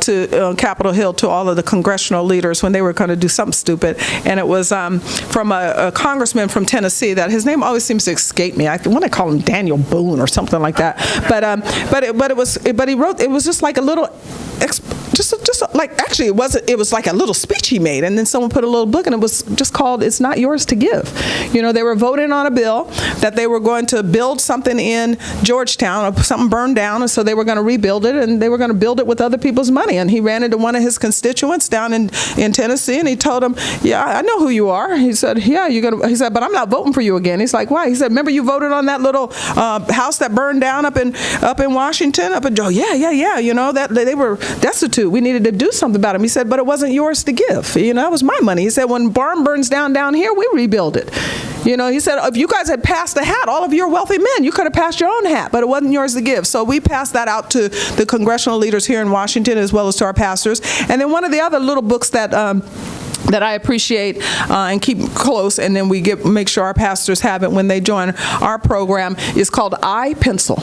to Capitol Hill to all of the congressional leaders when they were going to do something stupid, and it was from a congressman from Tennessee that his name always seems to escape me. I want to call him Daniel Boone or something like that. But he wrote, it was just like a little. It was like a little speech he made, and then someone put a little book, and it was just called "It's Not Yours to Give." They were voting on a bill that they were going to build something in Georgetown, or something burned down, and so they were going to rebuild it, and they were going to build it with other people's money. And he ran into one of his constituents down in Tennessee, and he told him, "Yeah, I know who you are." He said, "Yeah, you're gonna." He said, "But I'm not voting for you again." He's like, "Why?" He said, "Remember you voted on that little house that burned down up in Washington, up in Joe? Yeah. That they were destitute. We needed to do something about them." He said, "But it wasn't yours to give. That was my money." He said, "When barn burns down here, we rebuild it." He said, "If you guys had passed a hat, all of you are wealthy men, you could have passed your own hat, but it wasn't yours to give." So we passed that out to the congressional leaders here in Washington as well as to our pastors. And then one of the other little books that I appreciate and keep close, and then we make sure our pastors have it when they join our program, is called iPencil.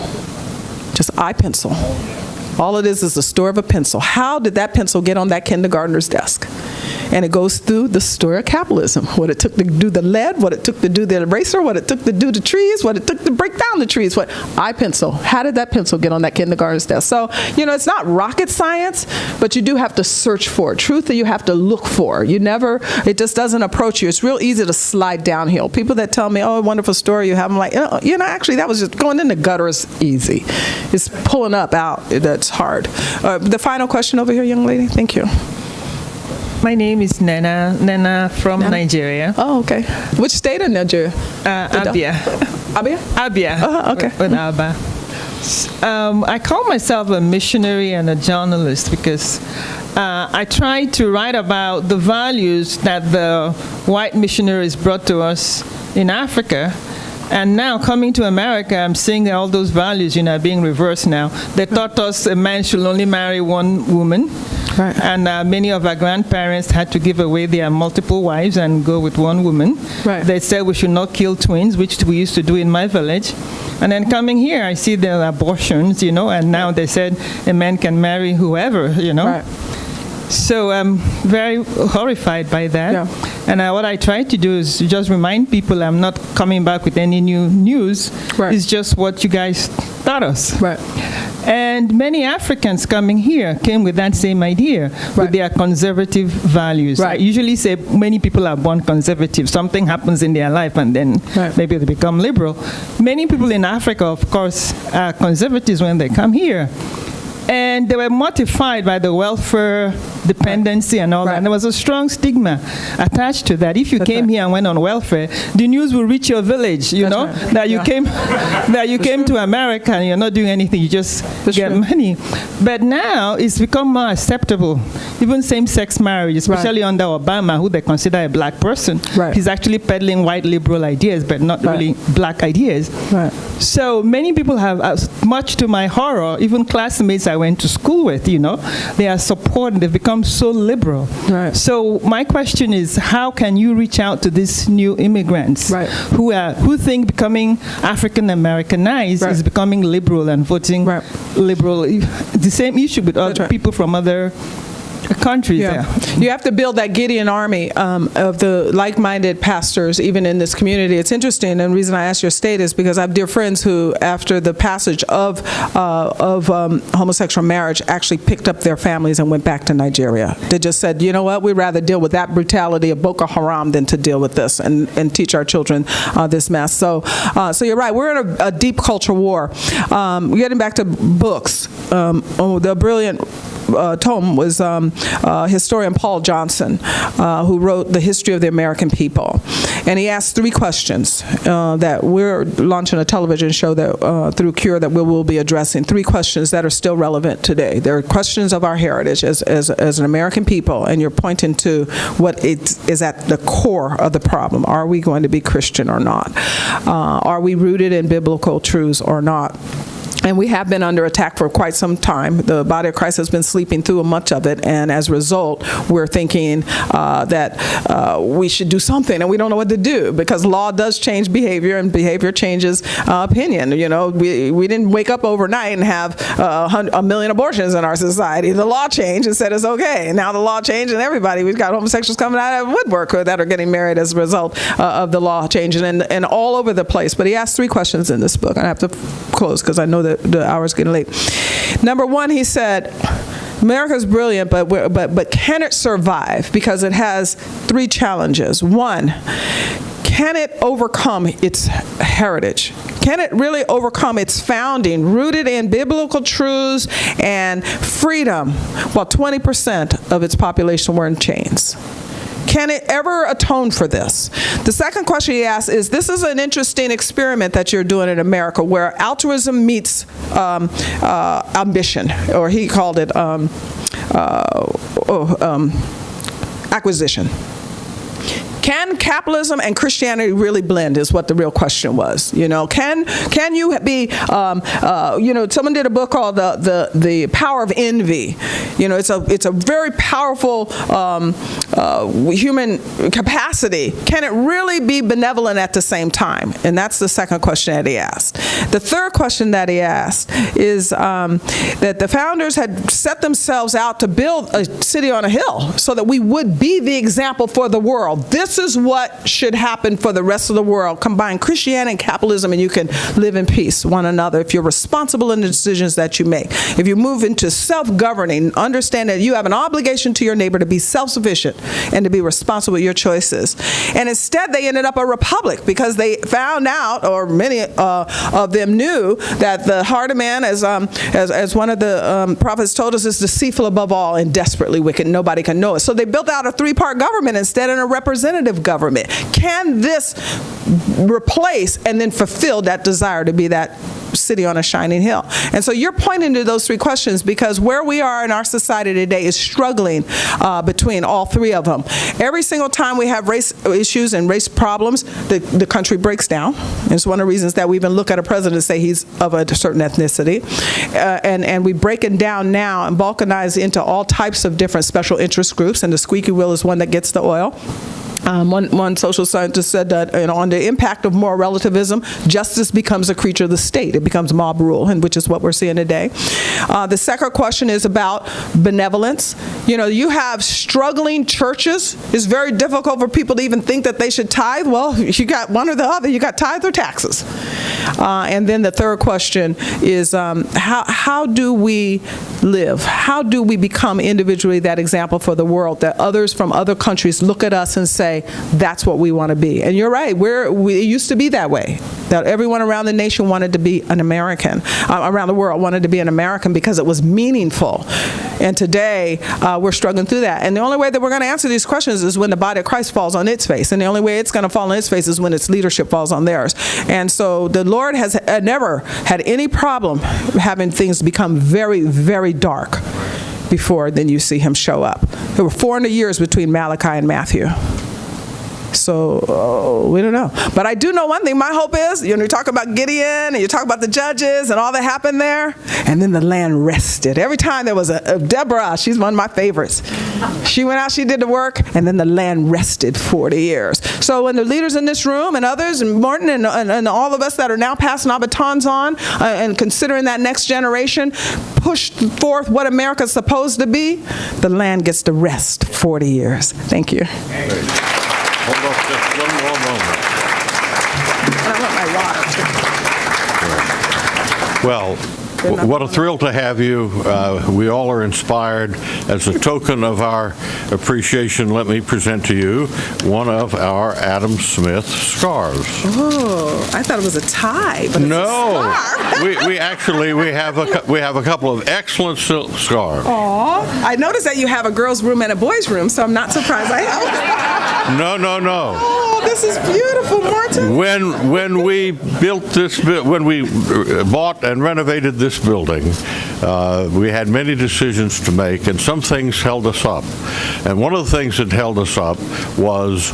Just iPencil. All it is a store of a pencil. How did that pencil get on that kindergartner's desk? And it goes through the story of capitalism. What it took to do the lead, what it took to do the eraser, what it took to do the trees, what it took to break down the trees. iPencil. How did that pencil get on that kindergartner's desk? So, it's not rocket science, but you do have to search for it. Truth that you have to look for. It just doesn't approach you. It's real easy to slide downhill. People that tell me, "Oh, wonderful story you have," I'm like, actually, that was just going in the gutter is easy. It's pulling up out. That's hard. The final question over here, young lady. Thank you. My name is Nena from Nigeria. Oh, okay. Which state in Nigeria? Abia. Abia? Abia. Okay. With Abba. I call myself a missionary and a journalist because I try to write about the values that the white missionaries brought to us in Africa. And now coming to America, I'm seeing all those values, are being reversed now. They taught us a man should only marry one woman. Right. And many of our grandparents had to give away their multiple wives and go with one woman. Right. They said we should not kill twins, which we used to do in my village. And then coming here, I see the abortions, and now they said a man can marry whoever, Right. So I'm very horrified by that. Yeah. And what I try to do is just remind people I'm not coming back with any new news. Right. It's just what you guys taught us. Right. And many Africans coming here came with that same idea, Right. with their conservative values. Right. I usually say many people are born conservative. Something happens in their life and then Right. maybe they become liberal. Many people in Africa, of course, are conservatives when they come here. And they were mortified by the welfare dependency and all Right. that. And there was a strong stigma attached to that. If you That's came right. here and went on welfare, the news will reach your village, That's right. that you Yeah. came that you came to America and you're not doing anything, you just That's get true. money. But now it's become more acceptable. Even same-sex marriage, especially under Obama, who they consider a black person. Right. He's actually peddling white liberal ideas, but not Right. really black ideas. Right. So many people have, much to my horror, even classmates I went to school with, they are supporting, they've become so liberal. Right. So my question is, how can you reach out to these new immigrants Right. who think becoming African Americanized Right. is becoming liberal and voting Right. liberal? The same issue with That's other right. people from other countries. Yeah. You have to build that Gideon army of the like-minded pastors, even in this community. It's interesting, and the reason I asked your state is because I have dear friends who, after the passage of homosexual marriage, actually picked up their families and went back to Nigeria. They just said, you know what, we'd rather deal with that brutality of Boko Haram than to deal with this and teach our children this mess. So you're right, we're in a deep culture war. Getting back to books, the brilliant tome was historian Paul Johnson, who wrote The History of the American People. And he asked 3 questions that we're launching a television show that through Cure that we will be addressing. 3 questions that are still relevant today. They're questions of our heritage as an American people, and you're pointing to what is at the core of the problem. Are we going to be Christian or not? Are we rooted in biblical truths or not? And we have been under attack for quite some time. The body of Christ has been sleeping through much of it, and as a result, we're thinking that we should do something, and we don't know what to do, because law does change behavior, and behavior changes opinion. We didn't wake up overnight and have 1 million abortions in our society. The law changed and said it's okay, and now the law changed, and we've got homosexuals coming out of woodwork that are getting married as a result of the law changing, and all over the place. But he asked 3 questions in this book, and I have to close because I know that the hour's getting late. Number 1, he said, America's brilliant, but can it survive? Because it has 3 challenges. 1, can it overcome its heritage? Can it really overcome its founding, rooted in biblical truths and freedom, while 20% of its population were in chains? Can it ever atone for this? The second question he asked is, this is an interesting experiment that you're doing in America where altruism meets ambition, or he called it acquisition. Can capitalism and Christianity really blend is what the real question was. Can you be, someone did a book called The Power of Envy. It's a very powerful human capacity. Can it really be benevolent at the same time? And that's the second question that he asked. The third question that he asked is that the founders had set themselves out to build a city on a hill so that we would be the example for the world. This is what should happen for the rest of the world. Combine Christianity and capitalism, and you can live in peace with one another if you're responsible in the decisions that you make. If you move into self-governing, understand that you have an obligation to your neighbor to be self-sufficient and to be responsible with your choices. And instead, they ended up a republic because they found out, or many of them knew, that the heart of man, as one of the prophets told us, is deceitful above all and desperately wicked. Nobody can know it. So they built out a 3-part government instead, and a representative representative government? Can this replace and then fulfill that desire to be that city on a shining hill? And so you're pointing to those three questions because where we are in our society today is struggling between all three of them. Every single time we have race issues and race problems, the country breaks down. It's one of the reasons that we even look at a president and say he's of a certain ethnicity. And we break it down now and balkanize into all types of different special interest groups, and the squeaky wheel is one that gets the oil. One social scientist said that on the impact of moral relativism, justice becomes a creature of the state. It becomes mob rule, and which is what we're seeing today. The second question is about benevolence. You have struggling churches. It's very difficult for people to even think that they should tithe. Well, you got one or the other. You got tithe or taxes. And then the third question is how do we live? How do we become individually that example for the world, that others from other countries look at us and say, that's what we want to be? And you're right, it used to be that way, that everyone around the nation wanted to be an American, around the world wanted to be an American because it was meaningful. And today, we're struggling through that. And the only way that we're going to answer these questions is when the body of Christ falls on its face. And the only way it's going to fall on its face is when its leadership falls on theirs. And so the Lord has never had any problem having things become very, very dark before then you see him show up. There were 400 years between Malachi and Matthew. So we don't know. But I do know one thing. My hope is, you talk about Gideon and you talk about the judges and all that happened there, and then the land rested. Every time there was a Deborah, she's one of my favorites. She went out, she did the work, and then the land rested 40 years. So when the leaders in this room and others, and Morton and all of us that are now passing our batons on and considering that next generation, push forth what America's supposed to be, the land gets to rest 40 years. Thank you. Hold on just one more moment. And I want my water, too. Well, what a thrill to have you. We all are inspired. As a token of our appreciation, let me present to you one of our Adam Smith scarves. Oh, I thought it was a tie, but it's a scarf. we actually have a couple of excellent silk scarves. Aw, I noticed that you have a girls' room and a boys' room, so I'm not surprised I have it. No. Oh, this is beautiful, Morton. When we built this, when we bought and renovated this building, we had many decisions to make, and some things held us up. And one of the things that held us up was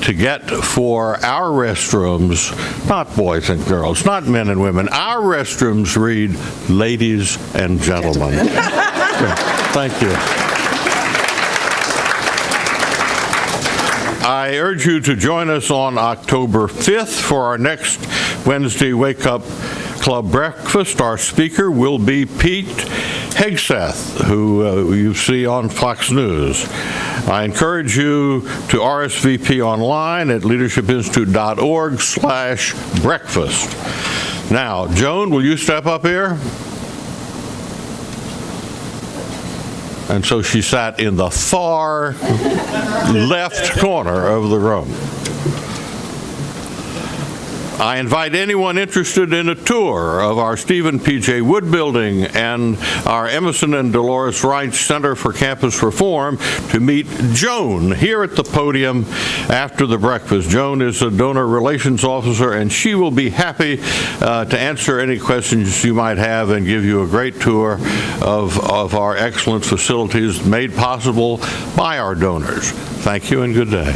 to get for our restrooms, not boys and girls, not men and women, our restrooms read ladies and gentlemen. Thank you. I urge you to join us on October 5th for our next Wednesday Wake Up Club breakfast. Our speaker will be Pete Hegseth, who you see on Fox News. I encourage you to RSVP online at leadershipinstitute.org/breakfast. Now, Joan, will you step up here? And so she sat in the far left corner of the room. I invite anyone interested in a tour of our Stephen P.J. Wood Building and our Emerson and Dolores Wright Center for Campus Reform to meet Joan here at the podium after the breakfast. Joan is a donor relations officer, and she will be happy to answer any questions you might have and give you a great tour of our excellent facilities made possible by our donors. Thank you and good day.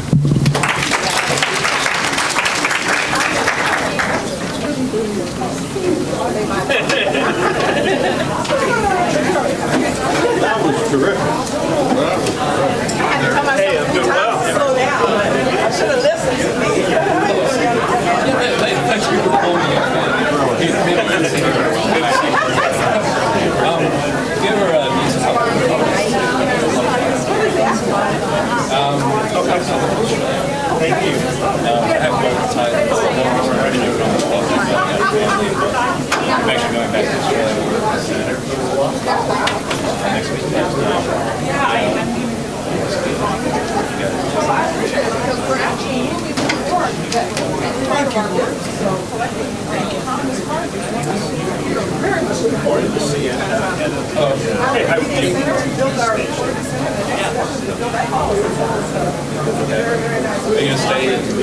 Very nice. Are you going to stay?